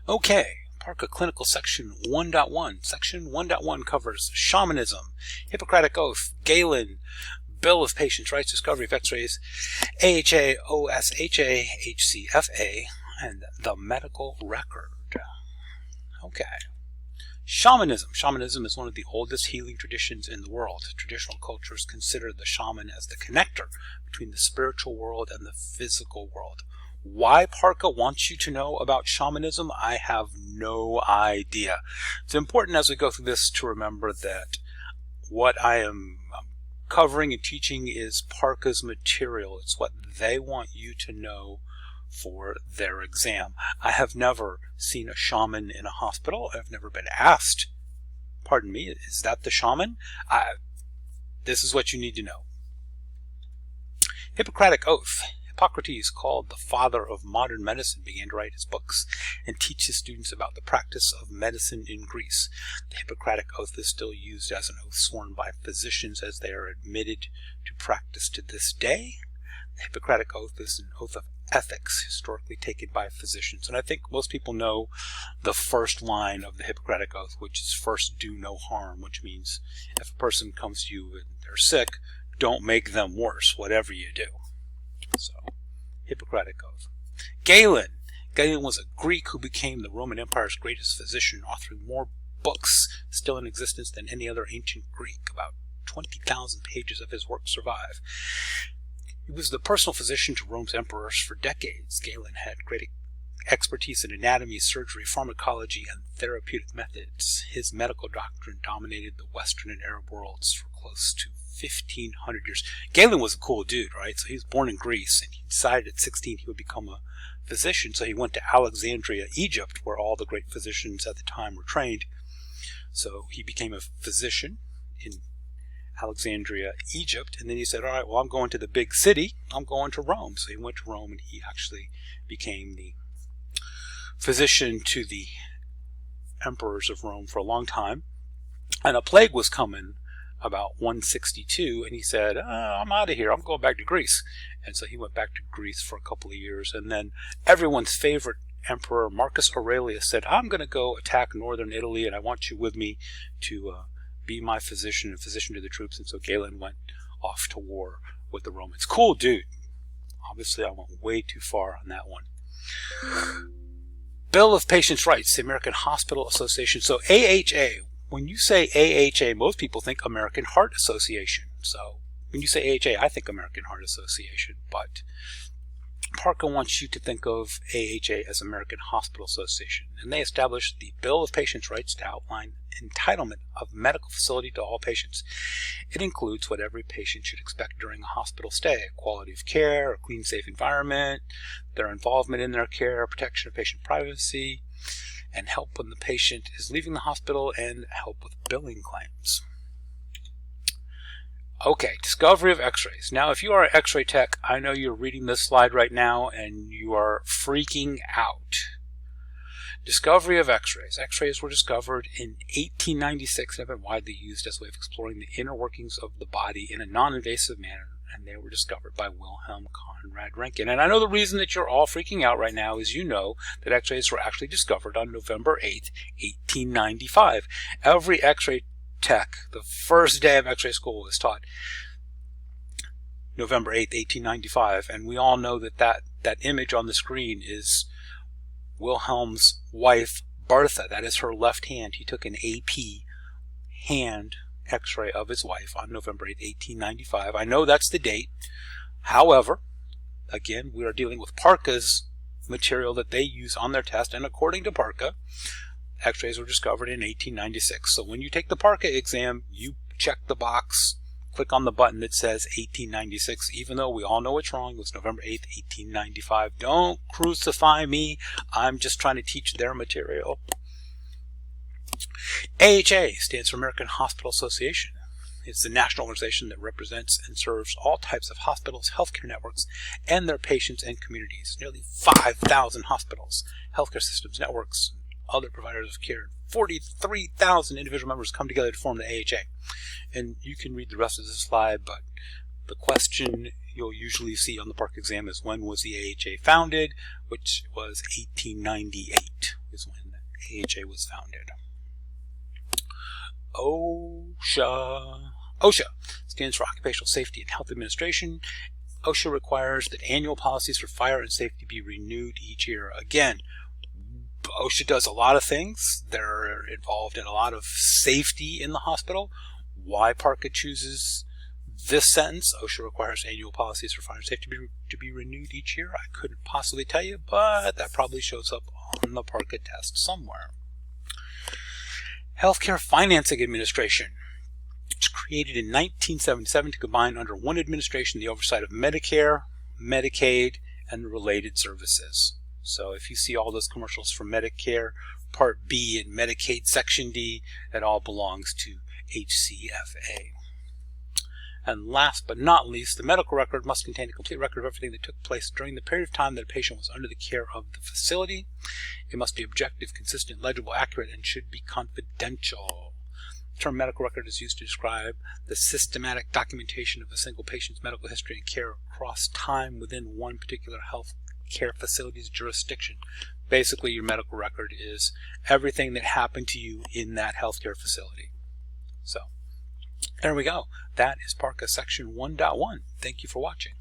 Okay, PARCA Clinical Section 1.1. Section 1.1 covers shamanism, Hippocratic Oath, Galen, Bill of Patients' Rights, Discovery of X-rays, AHA, OSHA, HCFA, and the medical record. Okay. Shamanism. Shamanism is one of the oldest healing traditions in the world. Traditional cultures consider the shaman as the connector between the spiritual world and the physical world. Why PARCA wants you to know about shamanism, I have no idea. It's important as we go through this to remember that what I am covering and teaching is PARCA's material. It's what they want you to know for their exam. I have never seen a shaman in a hospital. I've never been asked, pardon me, is that the shaman? This is what you need to know. Hippocratic Oath. Hippocrates, called the father of modern medicine, began to write his books and teach his students about the practice of medicine in Greece. The Hippocratic Oath is still used as an oath sworn by physicians as they are admitted to practice to this day. The Hippocratic Oath is an oath of ethics historically taken by physicians. And I think most people know the first line of the Hippocratic Oath, which is first do no harm, which means if a person comes to you and they're sick, don't make them worse, whatever you do. So, Hippocratic Oath. Galen. Galen was a Greek who became the Roman Empire's greatest physician, authoring more books still in existence than any other ancient Greek. About 20,000 pages of his work survive. He was the personal physician to Rome's emperors for decades. Galen had great expertise in anatomy, surgery, pharmacology, and therapeutic methods. His medical doctrine dominated the Western and Arab worlds for close to 1,500 years. Galen was a cool dude, right? So he was born in Greece, and he decided at 16 he would become a physician. So he went to Alexandria, Egypt, where all the great physicians at the time were trained. So he became a physician in Alexandria, Egypt, and then he said, all right, well, I'm going to the big city. I'm going to Rome. So he went to Rome, and he actually became the physician to the emperors of Rome for a long time. And a plague was coming about 162, and he said, I'm out of here. I'm going back to Greece. And so he went back to Greece for a couple of years, and then everyone's favorite emperor, Marcus Aurelius, said, I'm going to go attack northern Italy, and I want you with me to be my physician and physician to the troops. And so Galen went off to war with the Romans. Cool dude. Obviously, I went way too far on that one. Bill of Patients' Rights, the American Hospital Association. So AHA, when you say AHA, most people think American Heart Association. So when you say AHA, I think American Heart Association, but PARCA wants you to think of AHA as American Hospital Association, and they established the Bill of Patients' Rights to outline entitlement of medical facility to all patients. It includes what every patient should expect during a hospital stay: quality of care, a clean, safe environment, their involvement in their care, protection of patient privacy, and help when the patient is leaving the hospital, and help with billing claims. Okay, discovery of x-rays. Now, if you are an x-ray tech, I know you're reading this slide right now and you are freaking out. Discovery of x-rays. X-rays were discovered in 1896 and have been widely used as a way of exploring the inner workings of the body in a non-invasive manner, and they were discovered by Wilhelm Conrad Röntgen. And I know the reason that you're all freaking out right now is you know that x-rays were actually discovered on November 8th, 1895. Every x-ray tech, the first day of x-ray school, is taught November 8th, 1895, and we all know that that image on the screen is Wilhelm's wife, Bertha. That is her left hand. He took an AP hand x-ray of his wife on November 8th, 1895. I know that's the date. However, again, we are dealing with PARCA's material that they use on their test, and according to PARCA, x-rays were discovered in 1896. So when you take the PARCA exam, you check the box, click on the button that says 1896, even though we all know it's wrong. It was November 8th, 1895. Don't crucify me. I'm just trying to teach their material. AHA stands for American Hospital Association. It's the national organization that represents and serves all types of hospitals, healthcare networks, and their patients and communities. Nearly 5,000 hospitals, healthcare systems, networks, other providers of care. 43,000 individual members come together to form the AHA. And you can read the rest of this slide, but The question you'll usually see on the PARCA exam is, when was the AHA founded? Which was 1898 is when the AHA was founded. OSHA. OSHA stands for Occupational Safety and Health Administration. OSHA requires that annual policies for fire and safety be renewed each year. Again, OSHA does a lot of things. They're involved in a lot of safety in the hospital. Why PARCA chooses this sentence, OSHA requires annual policies for fire and safety to be renewed each year, I couldn't possibly tell you, but that probably shows up on the PARCA test somewhere. Healthcare Financing Administration. It was created in 1977 to combine under one administration the oversight of Medicare, Medicaid, and related services. So if you see all those commercials for Medicare, Part B, and Medicaid Section D, it all belongs to HCFA. And last but not least, the medical record must contain a complete record of everything that took place during the period of time that a patient was under the care of the facility. It must be objective, consistent, legible, accurate, and should be confidential. The term medical record is used to describe the systematic documentation of a single patient's medical history and care across time within one particular health care facility's jurisdiction. Basically, your medical record is everything that happened to you in that healthcare facility. So, there we go. That is PARCA Section 1.1. Thank you for watching.